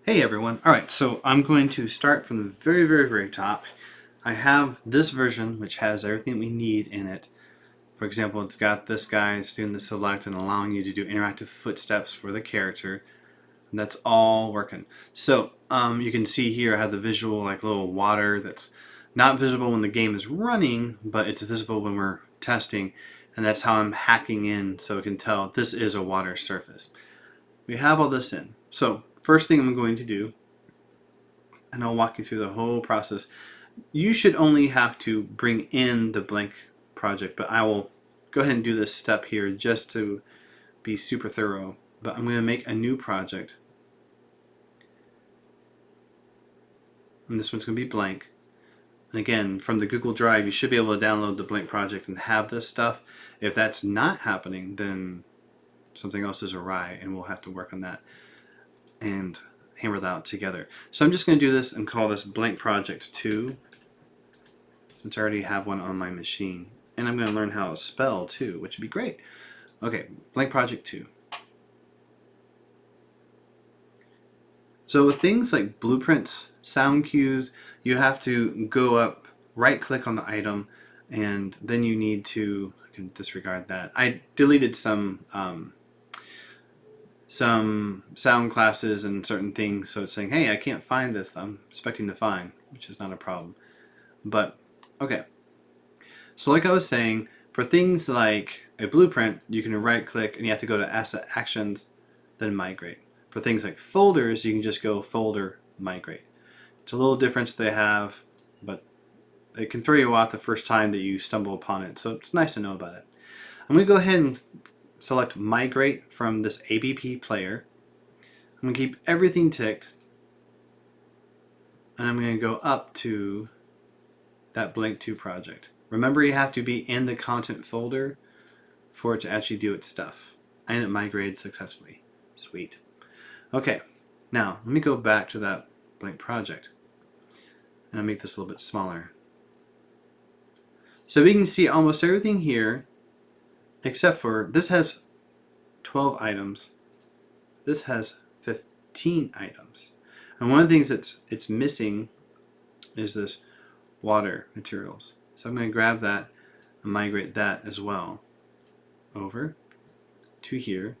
Hey everyone. Alright, so I'm going to start from the very top. I have this version which has everything we need in it. For example, it's got this guy doing the select and allowing you to do interactive footsteps for the character. And that's all working. So you can see here I have the visual like little water that's not visible when the game is running, but it's visible when we're testing. And that's how I'm hacking in so it can tell this is a water surface. We have all this in. So first thing I'm going to do, and I'll walk you through the whole process. You should only have to bring in the blank project, but I will go ahead and do this step here just to be super thorough. But I'm going to make a new project, and this one's going to be blank. And again, from the Google Drive, you should be able to download the blank project and have this stuff. If that's not happening, then something else is awry, and we'll have to work on that and hammer that out together. So I'm just going to do this and call this blank project 2, since I already have one on my machine. And I'm going to learn how to spell too, which would be great. Okay, blank project 2. So with things like blueprints, sound cues, you have to go up, right click on the item, and then you need to, I can disregard that. I deleted some sound classes and certain things, so it's saying, hey, I can't find this, I'm expecting to find, which is not a problem. But, okay. So like I was saying, for things like a blueprint, you can right click and you have to go to Asset Actions, then Migrate. For things like folders, you can just go Folder, Migrate. It's a little difference they have, but it can throw you off the first time that you stumble upon it, so it's nice to know about it. I'm going to go ahead and select Migrate from this ABP player. I'm going to keep everything ticked, and I'm going to go up to that blank 2 project. Remember, you have to be in the content folder for it to actually do its stuff. And it migrated successfully. Sweet. Okay, now let me go back to that blank project. And I'll make this a little bit smaller. So we can see almost everything here, except for this has 12 items. This has 15 items. And one of the things it's missing is this water materials. So I'm going to grab that and migrate that as well over to here.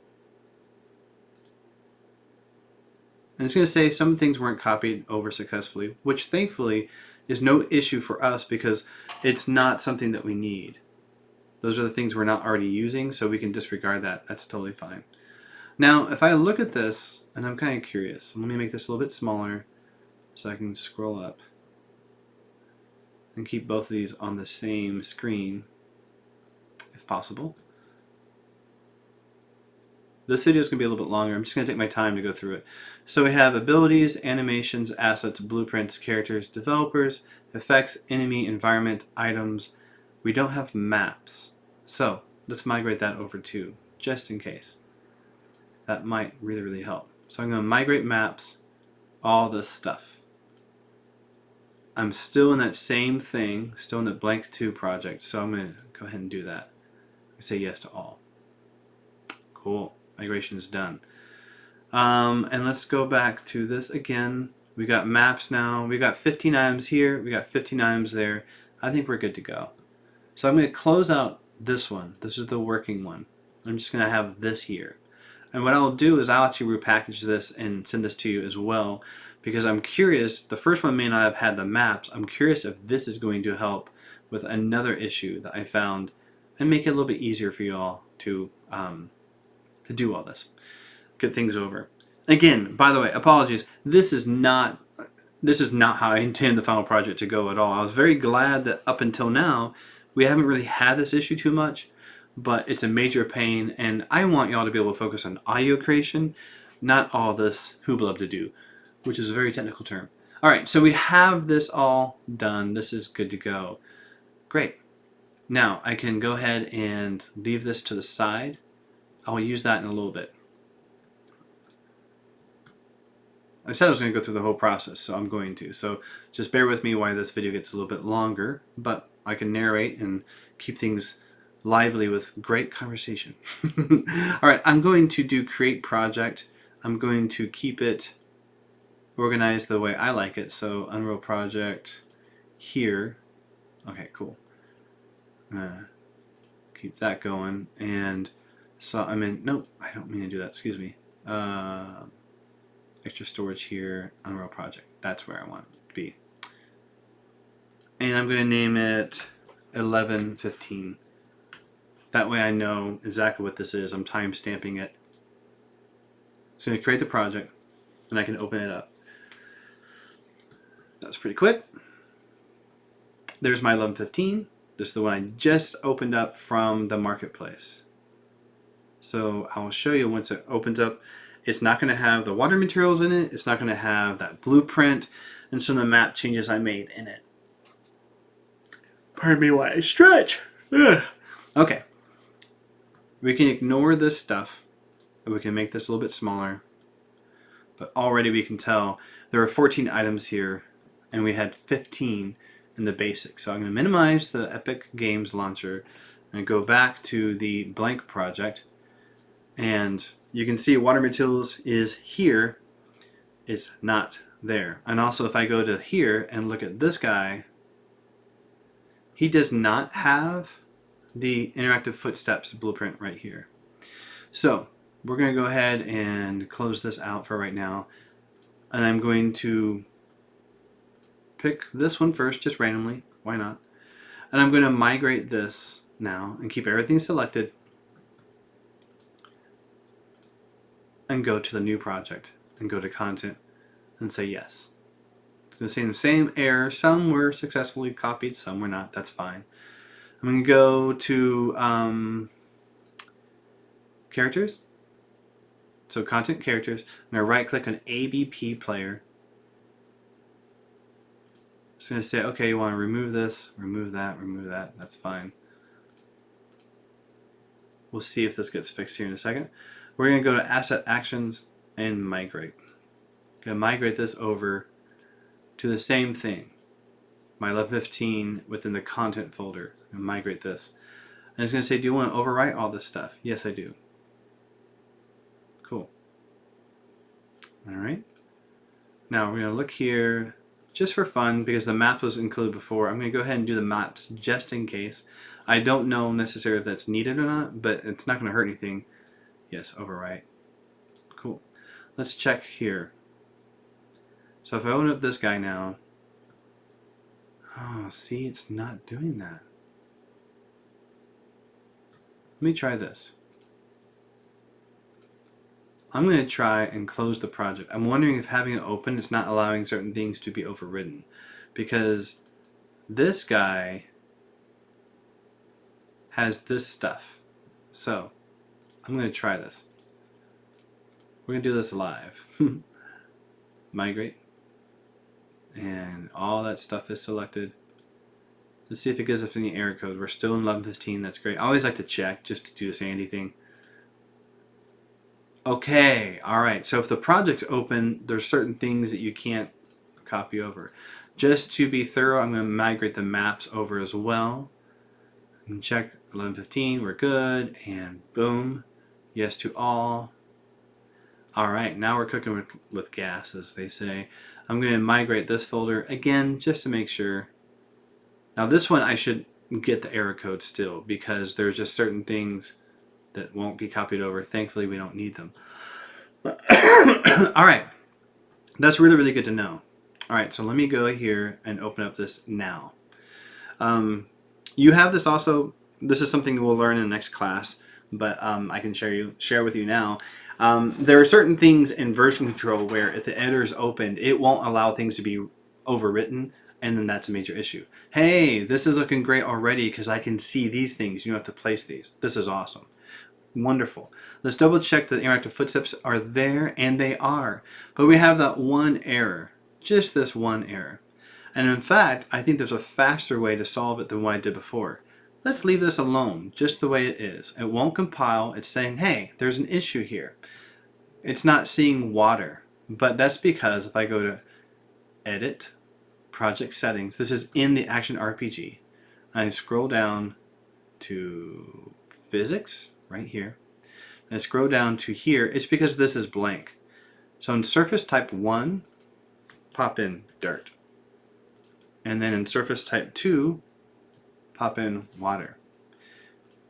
And it's going to say some things weren't copied over successfully, which thankfully is no issue for us because it's not something that we need. Those are the things we're not already using, so we can disregard that. That's totally fine. Now, if I look at this, and I'm kind of curious, let me make this a little bit smaller so I can scroll up and keep both of these on the same screen if possible. This video is going to be a little bit longer. I'm just going to take my time to go through it. So we have abilities, animations, assets, blueprints, characters, developers, effects, enemy, environment, items. We don't have maps. So let's migrate that over too, just in case. That might really help. So I'm going to migrate maps, all this stuff. I'm still in that same thing, still in the blank 2 project, so I'm going to go ahead and do that. Say yes to all. Cool. Migration is done. And let's go back to this again. We got maps now. We got 15 items here. We got 15 items there. I think we're good to go. So I'm going to close out this one. This is the working one. I'm just going to have this here. And what I'll do is I'll actually repackage this and send this to you as well, because I'm curious. The first one may not have had the maps. I'm curious if this is going to help with another issue that I found and make it a little bit easier for you all to do all this. Get things over. Again, by the way, apologies. This is not how I intend the final project to go at all. I was very glad that up until now we haven't really had this issue too much, but it's a major pain, and I want y'all to be able to focus on audio creation, not all this hooblub-to-do, which is a very technical term. Alright, so we have this all done. This is good to go. Great. Now I can go ahead and leave this to the side. I'll use that in a little bit. I said I was going to go through the whole process, so I'm going to. So just bear with me while this video gets a little bit longer, but I can narrate and keep things lively with great conversation. Alright, I'm going to do create project. I'm going to keep it organized the way I like it. So Unreal Project here. Okay, cool. Keep that going. And so I'm in, nope, I don't mean to do that, excuse me. Extra storage here, Unreal Project. That's where I want it to be. And I'm going to name it 11:15. That way I know exactly what this is. I'm time stamping it. It's going to create the project, and I can open it up. That was pretty quick. There's my 11:15. This is the one I just opened up from the marketplace. So I'll show you once it opens up. It's not going to have the water materials in it. It's not going to have that blueprint and some of the map changes I made in it. Pardon me while I stretch. Ugh. Okay. We can ignore this stuff. We can make this a little bit smaller. But already we can tell there are 14 items here, and we had 15 in the basic. So I'm going to minimize the Epic Games launcher and go back to the blank project. And you can see water materials is here. It's not there. And also if I go to here and look at this guy, he does not have the interactive footsteps blueprint right here. So we're going to go ahead and close this out for right now. And I'm going to pick this one first, just randomly. Why not? And I'm going to migrate this now and keep everything selected. And go to the new project and go to content and say yes. It's going to say the same error. Some were successfully copied, some were not. That's fine. I'm going to go to characters. So content characters. I'm going to right click on ABP player. It's going to say, okay, you want to remove this, remove that, remove that. That's fine. We'll see if this gets fixed here in a second. We're going to go to Asset Actions and Migrate. I'm going to migrate this over to the same thing. My 11:15 within the content folder. I'm going to migrate this. And it's going to say, do you want to overwrite all this stuff? Yes, I do. Cool. Alright. Now we're going to look here just for fun because the map was included before. I'm going to go ahead and do the maps just in case. I don't know necessarily if that's needed or not, but it's not going to hurt anything. Yes, overwrite. Cool. Let's check here. So if I open up this guy now, oh, see, it's not doing that. Let me try this. I'm going to try and close the project. I'm wondering if having it open is not allowing certain things to be overridden, because this guy has this stuff. So I'm going to try this. We're going to do this live. Migrate. And all that stuff is selected. Let's see if it gives us any error code. We're still in 11:15. That's great. I always like to check just to do say anything. Okay. Alright. So if the project's open, there's certain things that you can't copy over. Just to be thorough, I'm going to migrate the maps over as well. And check 11:15. We're good. And boom. Yes to all. Alright, now we're cooking with gas, as they say. I'm going to migrate this folder again just to make sure. Now this one I should get the error code still because there's just certain things that won't be copied over. Thankfully we don't need them. Alright, that's really, really good to know. Alright, so let me go here and open up this now. You have this also, this is something we'll learn in the next class, but I can share with you now. There are certain things in version control where if the editor is opened, it won't allow things to be overwritten, and then that's a major issue. Hey, this is looking great already because I can see these things. You don't have to place these. This is awesome. Wonderful. Let's double check that the interactive footsteps are there, and they are. But we have that one error, just this one error. And in fact, I think there's a faster way to solve it than what I did before. Let's leave this alone, just the way it is. It won't compile. It's saying, hey, there's an issue here. It's not seeing water, but that's because if I go to Edit, Project Settings, this is in the Action RPG. I scroll down to Physics, right here. And I scroll down to here. It's because this is blank. So in Surface Type 1, pop in dirt. And then in surface type 2, pop in water.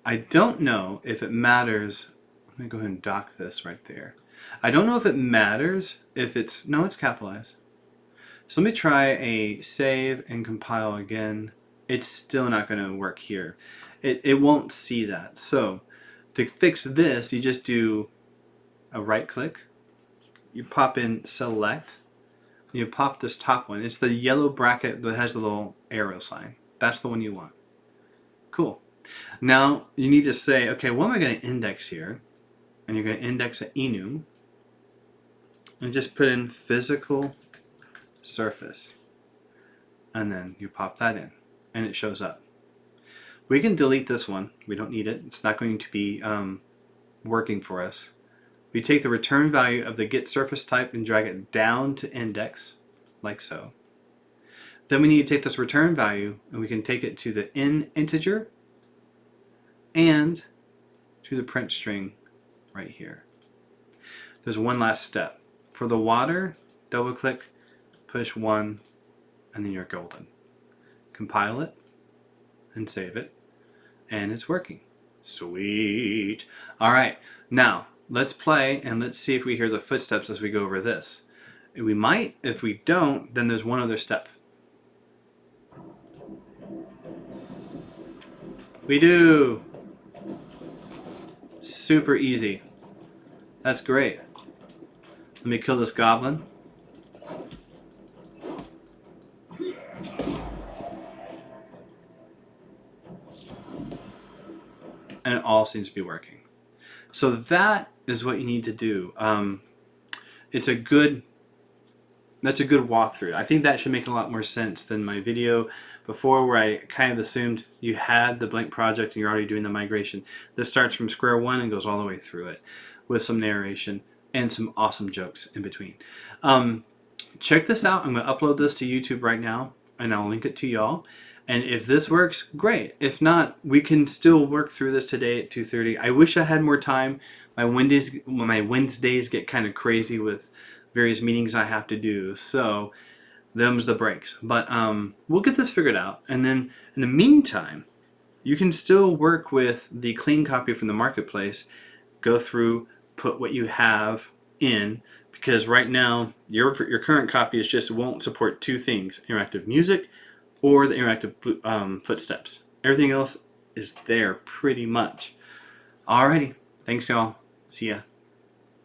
I don't know if it matters. Let me go ahead and dock this right there. I don't know if it matters if it's, no, it's capitalized. So let me try a save and compile again. It's still not going to work here. It won't see that. So to fix this, you just do a right click. You pop in select. You pop this top one. It's the yellow bracket that has the little arrow sign. That's the one you want. Cool. Now you need to say, okay, what am I going to index here? And you're going to index an enum. And just put in physical surface. And then you pop that in. And it shows up. We can delete this one. We don't need it. It's not going to be working for us. We take the return value of the get surface type and drag it down to index, like so. Then we need to take this return value and we can take it to the integer and to the print string right here. There's one last step. For the water, double click, push 1, and then you're golden. Compile it and save it, and it's working. Sweet. All right, now let's play and let's see if we hear the footsteps as we go over this. We might. If we don't, then there's one other step. We do. Super easy. That's great. Let me kill this goblin. And it all seems to be working. So that is what you need to do. That's a good walkthrough. I think that should make a lot more sense than my video before where I kind of assumed you had the blank project and you're already doing the migration. This starts from square one and goes all the way through it with some narration and some awesome jokes in between. Check this out. I'm going to upload this to YouTube right now and I'll link it to y'all. And if this works, great. If not, we can still work through this today at 2:30. I wish I had more time. My Wednesdays get kind of crazy with various meetings I have to do. So them's the breaks. But we'll get this figured out. And then in the meantime, you can still work with the clean copy from the marketplace. Go through, put what you have in. Because right now, your current copy won't support two things. Interactive music or the interactive footsteps. Everything else is there pretty much. Alrighty. Thanks y'all. See ya.